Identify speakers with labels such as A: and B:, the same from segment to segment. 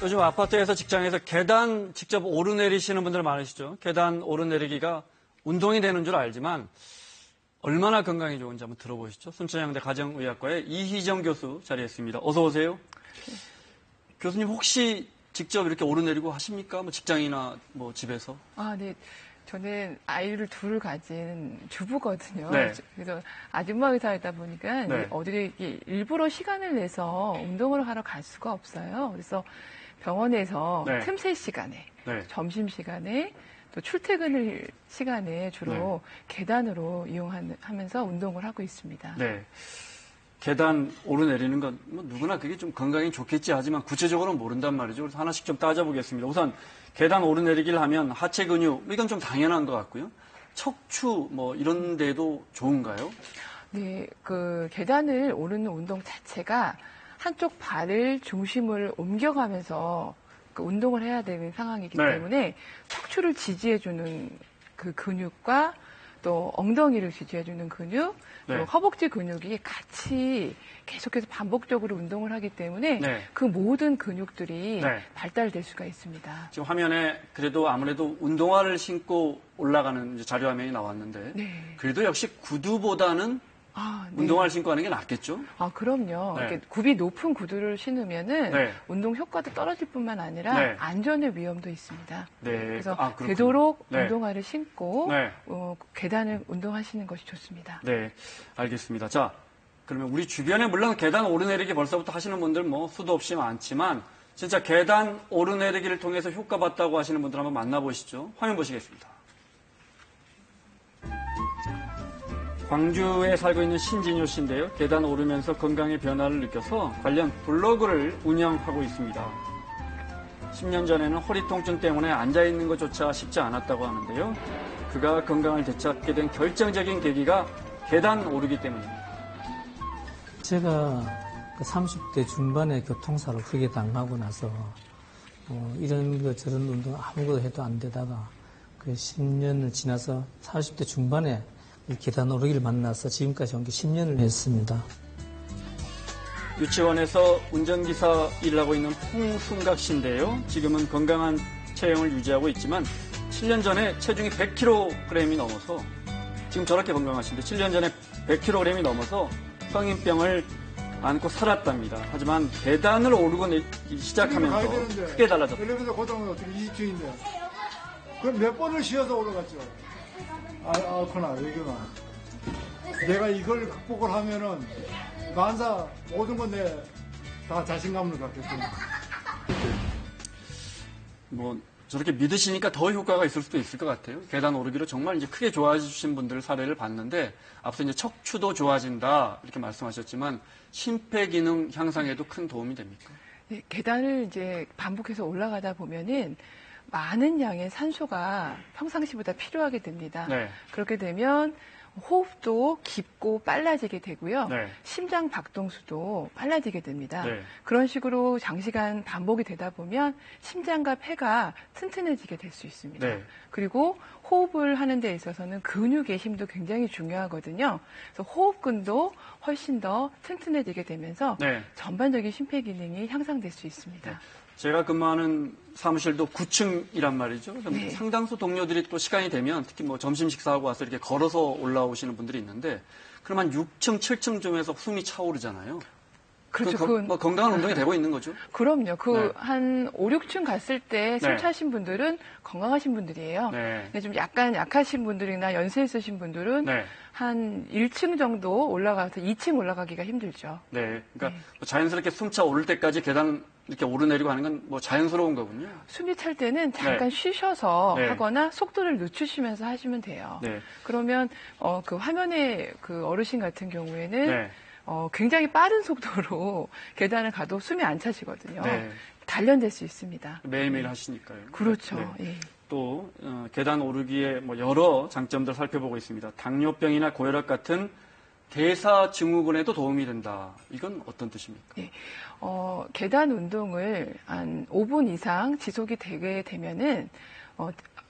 A: 요즘 아파트에서 직장에서 계단 직접 오르내리시는 분들 많으시죠. 계단 오르내리기가 운동이 되는 줄 알지만 얼마나 건강에 좋은지 한번 들어보시죠. 순천향대 가정의학과의 이희정 교수 자리했습니다. 어서 오세요. 교수님 혹시 직접 이렇게 오르내리고 하십니까? 뭐 직장이나 뭐 집에서?
B: 네. 저는 아이를 둘 가진 주부거든요.
A: 네.
B: 그래서 아줌마 의사이다 보니까
A: 네.
B: 어디를 일부러 시간을 내서 운동을 하러 갈 수가 없어요. 그래서 병원에서
A: 네.
B: 틈새 시간에,
A: 네.
B: 점심 시간에, 또 출퇴근 시간에 주로 계단으로 이용하면서 운동을 하고 있습니다.
A: 네. 계단 오르내리는 건 뭐 누구나 그게 좀 건강에 좋겠지 하지만 구체적으로는 모른단 말이죠. 그래서 하나씩 좀 따져보겠습니다. 우선 계단 오르내리기를 하면 하체 근육, 이건 좀 당연한 것 같고요. 척추 뭐 이런 데도 좋은가요?
B: 네, 계단을 오르는 운동 자체가 한쪽 발을 중심을 옮겨가면서 운동을 해야 되는 상황이기 때문에 척추를 지지해주는 그 근육과 또 엉덩이를 지지해주는 근육, 또 허벅지 근육이 같이 계속해서 반복적으로 운동을 하기 때문에 그 모든 근육들이 발달될 수가 있습니다.
A: 지금 화면에 그래도 아무래도 운동화를 신고 올라가는 자료 화면이 나왔는데 그래도 역시 구두보다는 운동화를 신고 하는 게 낫겠죠?
B: 그럼요. 이렇게 굽이 높은 구두를 신으면은 운동 효과도 떨어질 뿐만 아니라 안전의 위험도 있습니다. 그래서 되도록 운동화를 신고 계단을 운동하시는 것이 좋습니다.
A: 네, 알겠습니다. 자, 그러면 우리 주변에 물론 계단 오르내리기 벌써부터 하시는 분들 뭐 수도 없이 많지만 진짜 계단 오르내리기를 통해서 효과 봤다고 하시는 분들 한번 만나보시죠. 화면 보시겠습니다. 광주에 살고 있는 신진효 씨인데요. 계단 오르면서 건강의 변화를 느껴서 관련 블로그를 운영하고 있습니다. 10년 전에는 허리 통증 때문에 앉아있는 것조차 쉽지 않았다고 하는데요. 그가 건강을 되찾게 된 결정적인 계기가 계단 오르기 때문입니다.
C: 제가 30대 중반에 교통사로 크게 당하고 나서 이런 거 저런 운동 아무것도 해도 안 되다가 10년을 지나서 40대 중반에 계단 오르기를 만나서 지금까지 온 게 10년을 했습니다.
A: 유치원에서 운전기사 일을 하고 있는 홍순각 씨인데요. 지금은 건강한 체형을 유지하고 있지만 7년 전에 체중이 100kg이 넘어서 지금 저렇게 건강하신데 7년 전에 100kg이 넘어서 성인병을 안고 살았답니다. 하지만 계단을 오르고 시작하면서 크게 달라졌다.
D: 엘리베이터 고장은 어떻게 2층인데 그럼 몇 번을 쉬어서 올라갔죠? 그렇구나, 여기구나. 내가 이걸 극복을 하면은 만사 모든 건 내 다 자신감을 갖겠구나.
A: 뭐 저렇게 믿으시니까 더 효과가 있을 수도 있을 것 같아요. 계단 오르기로 정말 이제 크게 좋아지신 분들 사례를 봤는데 앞서 이제 척추도 좋아진다 이렇게 말씀하셨지만 심폐기능 향상에도 큰 도움이 됩니까?
B: 네, 계단을 이제 반복해서 올라가다 보면은 많은 양의 산소가 평상시보다 필요하게 됩니다. 그렇게 되면 호흡도 깊고 빨라지게 되고요. 심장 박동수도 빨라지게 됩니다. 그런 식으로 장시간 반복이 되다 보면 심장과 폐가 튼튼해지게 될 수 있습니다. 그리고 호흡을 하는 데 있어서는 근육의 힘도 굉장히 중요하거든요. 그래서 호흡근도 훨씬 더 튼튼해지게 되면서 전반적인 심폐기능이 향상될 수 있습니다.
A: 제가 근무하는 사무실도 9층이란 말이죠. 상당수 동료들이 또 시간이 되면 특히 뭐 점심 식사하고 와서 이렇게 걸어서 올라오시는 분들이 있는데 그럼 한 6층, 7층쯤에서 숨이 차오르잖아요.
B: 그렇죠.
A: 뭐 건강한 운동이 되고 있는 거죠?
B: 그럼요. 한 5, 6층 갔을 때 숨 차신 분들은 건강하신 분들이에요. 근데 좀 약간 약하신 분들이나 연세 있으신 분들은 한 1층 정도 올라가서 2층 올라가기가 힘들죠.
A: 그러니까 뭐 자연스럽게 숨차 오를 때까지 계단 이렇게 오르내리고 하는 건 뭐 자연스러운 거군요.
B: 숨이 찰 때는 잠깐 쉬셔서 하거나 속도를 늦추시면서 하시면 돼요. 그러면 그 화면에 그 어르신 같은 경우에는 굉장히 빠른 속도로 계단을 가도 숨이 안 차시거든요. 단련될 수 있습니다.
A: 매일매일 하시니까요.
B: 그렇죠.
A: 또 계단 오르기에 뭐 여러 장점들 살펴보고 있습니다. 당뇨병이나 고혈압 같은 대사 증후군에도 도움이 된다. 이건 어떤 뜻입니까?
B: 네. 계단 운동을 한 5분 이상 지속이 되게 되면은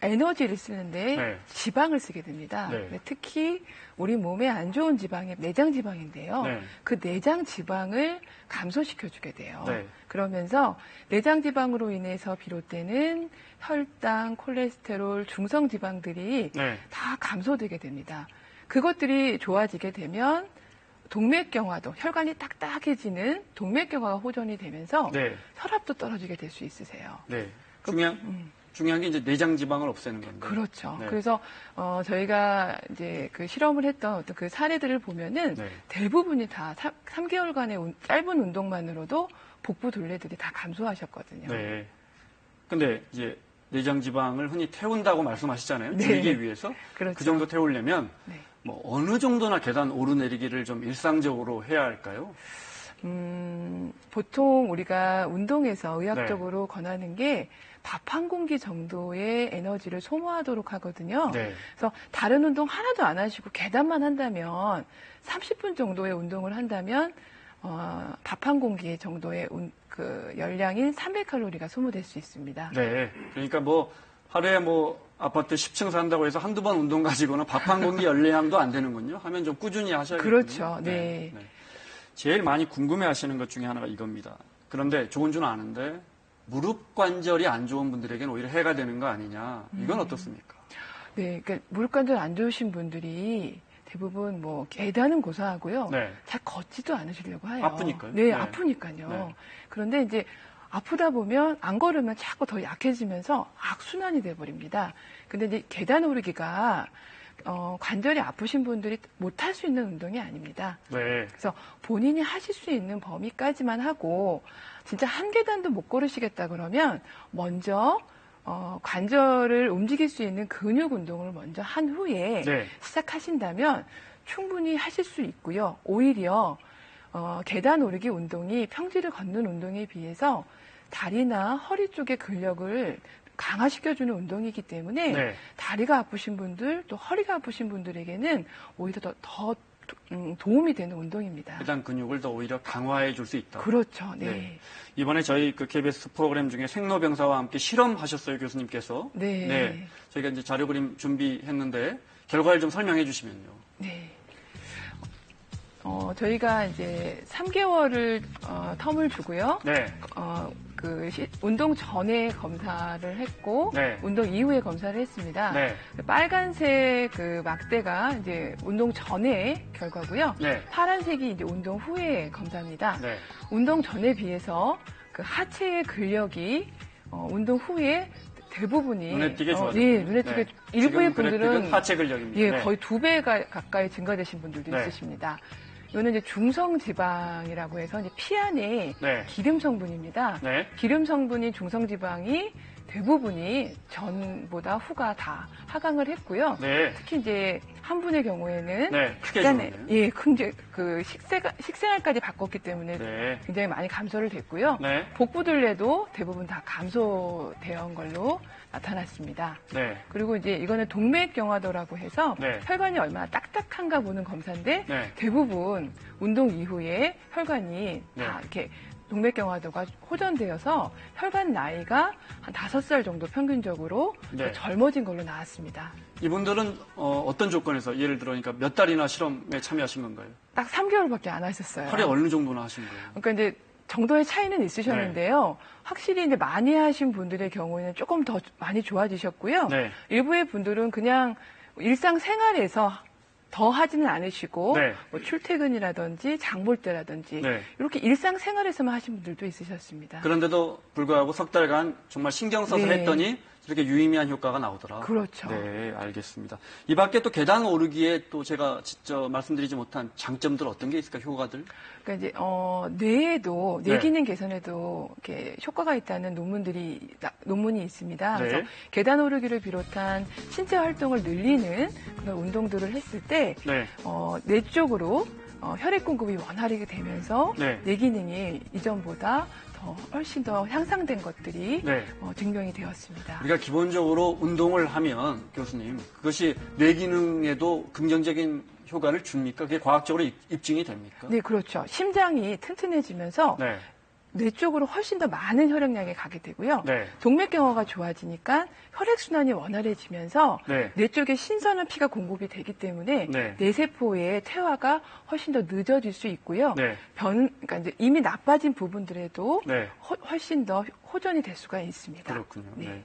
B: 에너지를 쓰는데
A: 네.
B: 지방을 쓰게 됩니다.
A: 네.
B: 특히 우리 몸에 안 좋은 지방이 내장 지방인데요.
A: 네.
B: 그 내장 지방을 감소시켜주게 돼요.
A: 네.
B: 그러면서 내장 지방으로 인해서 비롯되는 혈당, 콜레스테롤, 중성 지방들이
A: 네.
B: 다 감소되게 됩니다. 그것들이 좋아지게 되면 동맥경화도, 혈관이 딱딱해지는 동맥경화가 호전이 되면서
A: 네.
B: 혈압도 떨어지게 될 수 있으세요.
A: 네. 중요한 게 이제 내장 지방을 없애는 건데.
B: 그렇죠.
A: 네.
B: 그래서 저희가 이제 그 실험을 했던 어떤 그 사례들을 보면은
A: 네.
B: 대부분이 다 3개월간의 짧은 운동만으로도 복부 둘레들이 다 감소하셨거든요.
A: 네. 근데 이제 내장 지방을 흔히 태운다고 말씀하시잖아요.
B: 네.
A: 줄이기 위해서.
B: 그렇죠.
A: 그 정도 태우려면
B: 네.
A: 뭐 어느 정도나 계단 오르내리기를 좀 일상적으로 해야 할까요?
B: 보통 우리가 운동에서 의학적으로 권하는 게 밥 한 공기 정도의 에너지를 소모하도록 하거든요.
A: 네.
B: 그래서 다른 운동 하나도 안 하시고 계단만 한다면 30분 정도의 운동을 한다면 밥 한 공기 정도의 그 열량인 300칼로리가 소모될 수 있습니다.
A: 네. 그러니까 뭐 하루에 뭐 아파트 10층 산다고 해서 한두 번 운동 가지고는 밥 한 공기 열량도 안 되는군요. 하면 좀 꾸준히 하셔야겠군요.
B: 그렇죠. 네.
A: 네. 제일 많이 궁금해하시는 것 중에 하나가 이겁니다. 그런데 좋은 줄 아는데 무릎 관절이 안 좋은 분들에게는 오히려 해가 되는 거 아니냐. 이건 어떻습니까?
B: 네, 그러니까 무릎 관절 안 좋으신 분들이 대부분 뭐 계단은 고사하고요.
A: 네.
B: 잘 걷지도 않으시려고 해요.
A: 아프니까요.
B: 네,
A: 네.
B: 아프니까요.
A: 네.
B: 그런데 이제 아프다 보면 안 걸으면 자꾸 더 약해지면서 악순환이 돼버립니다. 근데 이제 계단 오르기가 관절이 아프신 분들이 못할 수 있는 운동이 아닙니다.
A: 네.
B: 그래서 본인이 하실 수 있는 범위까지만 하고 진짜 한 계단도 못 걸으시겠다 그러면 먼저 관절을 움직일 수 있는 근육 운동을 먼저 한 후에
A: 네.
B: 시작하신다면 충분히 하실 수 있고요. 오히려 계단 오르기 운동이 평지를 걷는 운동에 비해서 다리나 허리 쪽의 근력을 강화시켜주는 운동이기 때문에
A: 네.
B: 다리가 아프신 분들 또 허리가 아프신 분들에게는 오히려 더 도움이 되는 운동입니다.
A: 해당 근육을 더 오히려 강화해 줄 수 있다.
B: 그렇죠. 네.
A: 네. 이번에 저희 그 KBS 프로그램 중에 생로병사와 함께 실험하셨어요, 교수님께서.
B: 네.
A: 저희가 이제 자료 그림 준비했는데 결과를 좀 설명해 주시면요.
B: 네. 저희가 이제 3개월을 텀을 주고요.
A: 네.
B: 운동 전에 검사를 했고,
A: 네.
B: 운동 이후에 검사를 했습니다.
A: 네.
B: 빨간색 그 막대가 이제 운동 전에 결과고요.
A: 네.
B: 파란색이 이제 운동 후에 검사입니다.
A: 네.
B: 운동 전에 비해서 그 하체의 근력이 운동 후에 대부분이
A: 눈에 띄게 좋아졌어요.
B: 예, 눈에 띄게 일부의 분들은
A: 하체 근력입니다.
B: 예,
A: 네.
B: 거의 2배가 가까이 증가되신 분들도
A: 네.
B: 있으십니다. 이거는 이제 중성 지방이라고 해서 이제 피 안에
A: 네.
B: 기름 성분입니다.
A: 네.
B: 기름 성분인 중성 지방이 대부분이 전보다 후가 다 하강을 했고요.
A: 네.
B: 특히 이제 한 분의 경우에는
A: 네, 크게
B: 약간의
A: 줄었네요.
B: 그 식생활까지 바꿨기 때문에
A: 네.
B: 굉장히 많이 감소를 됐고요.
A: 네.
B: 복부둘레도 대부분 다 감소되어 걸로 나타났습니다.
A: 네.
B: 그리고 이제 이거는 동맥경화도라고 해서
A: 네.
B: 혈관이 얼마나 딱딱한가 보는 검사인데
A: 네.
B: 대부분 운동 이후에 혈관이
A: 네.
B: 다 이렇게 동맥경화도가 호전되어서 혈관 나이가 한 5살 정도 평균적으로
A: 네.
B: 젊어진 걸로 나왔습니다.
A: 이분들은 어떤 조건에서 예를 들어 그러니까 몇 달이나 실험에 참여하신 건가요?
B: 딱 3개월밖에 안 하셨어요.
A: 하루에 어느 정도나 하신 거예요?
B: 그러니까 이제 정도의 차이는 있으셨는데요. 확실히 이제 많이 하신 분들의 경우에는 조금 더 많이 좋아지셨고요.
A: 네.
B: 일부의 분들은 그냥 일상생활에서 더 하지는 않으시고
A: 네.
B: 뭐 출퇴근이라든지 장 볼 때라든지
A: 네.
B: 이렇게 일상생활에서만 하신 분들도 있으셨습니다.
A: 그런데도 불구하고 석 달간 정말 신경 써서
B: 네.
A: 했더니 이렇게 유의미한 효과가 나오더라.
B: 그렇죠.
A: 네, 알겠습니다. 이 밖에 또 계단 오르기에 또 제가 직접 말씀드리지 못한 장점들 어떤 게 있을까, 효과들?
B: 그러니까 이제 뇌에도 뇌
A: 네.
B: 기능 개선에도 이렇게 효과가 있다는 논문이 있습니다.
A: 네.
B: 그래서 계단 오르기를 비롯한 신체 활동을 늘리는 그런 운동들을 했을 때
A: 네.
B: 뇌 쪽으로 혈액 공급이 원활하게 되면서
A: 네.
B: 뇌 기능이 이전보다 훨씬 더 향상된 것들이
A: 네.
B: 증명이 되었습니다.
A: 우리가 기본적으로 운동을 하면 교수님 그것이 뇌 기능에도 긍정적인 효과를 줍니까? 그게 과학적으로 입증이 됩니까?
B: 네, 그렇죠. 심장이 튼튼해지면서
A: 네.
B: 뇌 쪽으로 훨씬 더 많은 혈액량이 가게 되고요.
A: 네.
B: 동맥경화가 좋아지니까 혈액순환이 원활해지면서
A: 네.
B: 뇌 쪽에 신선한 피가 공급이 되기 때문에
A: 네.
B: 뇌세포의 퇴화가 훨씬 더 늦어질 수 있고요.
A: 네.
B: 그러니까 이제 이미 나빠진 부분들에도
A: 네.
B: 훨씬 더 호전이 될 수가 있습니다.
A: 그렇군요.
B: 네.
A: 네.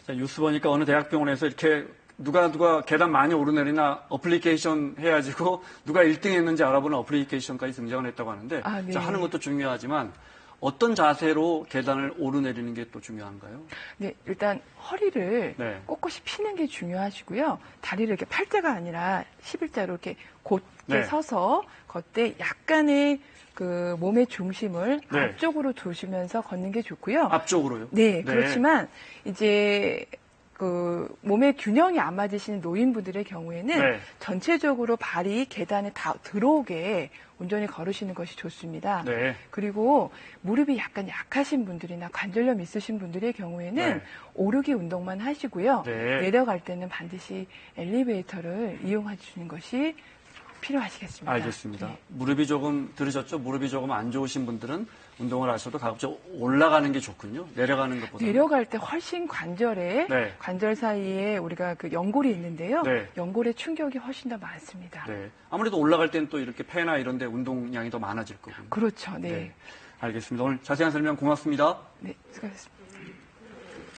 A: 자, 뉴스 보니까 어느 대학병원에서 이렇게 누가 계단 많이 오르내리나 어플리케이션 해가지고 누가 1등 했는지 알아보는 어플리케이션까지 등장을 했다고 하는데
B: 네.
A: 자, 하는 것도 중요하지만 어떤 자세로 계단을 오르내리는 게 또 중요한가요?
B: 네, 일단 허리를
A: 네.
B: 꼿꼿이 피는 게 중요하시고요. 다리를 이렇게 팔자가 아니라 11자로 이렇게 곧게
A: 네.
B: 서서 걷되 약간의 그 몸의 중심을
A: 네.
B: 앞쪽으로 두시면서 걷는 게 좋고요.
A: 앞쪽으로요?
B: 네, 그렇지만 이제 그 몸의 균형이 안 맞으시는 노인분들의 경우에는
A: 네.
B: 전체적으로 발이 계단에 다 들어오게 온전히 걸으시는 것이 좋습니다.
A: 네.
B: 그리고 무릎이 약간 약하신 분들이나 관절염 있으신 분들의 경우에는
A: 네.
B: 오르기 운동만 하시고요.
A: 네.
B: 내려갈 때는 반드시 엘리베이터를 이용하시는 것이 필요하시겠습니다.
A: 알겠습니다.
B: 네.
A: 무릎이 조금 들으셨죠? 무릎이 조금 안 좋으신 분들은 운동을 하셔도 가급적 올라가는 게 좋군요. 내려가는 것보다.
B: 내려갈 때 훨씬 관절에
A: 네.
B: 관절 사이에 우리가 그 연골이 있는데요.
A: 네.
B: 연골의 충격이 훨씬 더 많습니다.
A: 네. 아무래도 올라갈 때는 또 이렇게 폐나 이런 데 운동량이 더 많아질 거군요.
B: 그렇죠. 네.
A: 네. 알겠습니다. 오늘 자세한 설명 고맙습니다.
B: 네, 수고하셨습니다.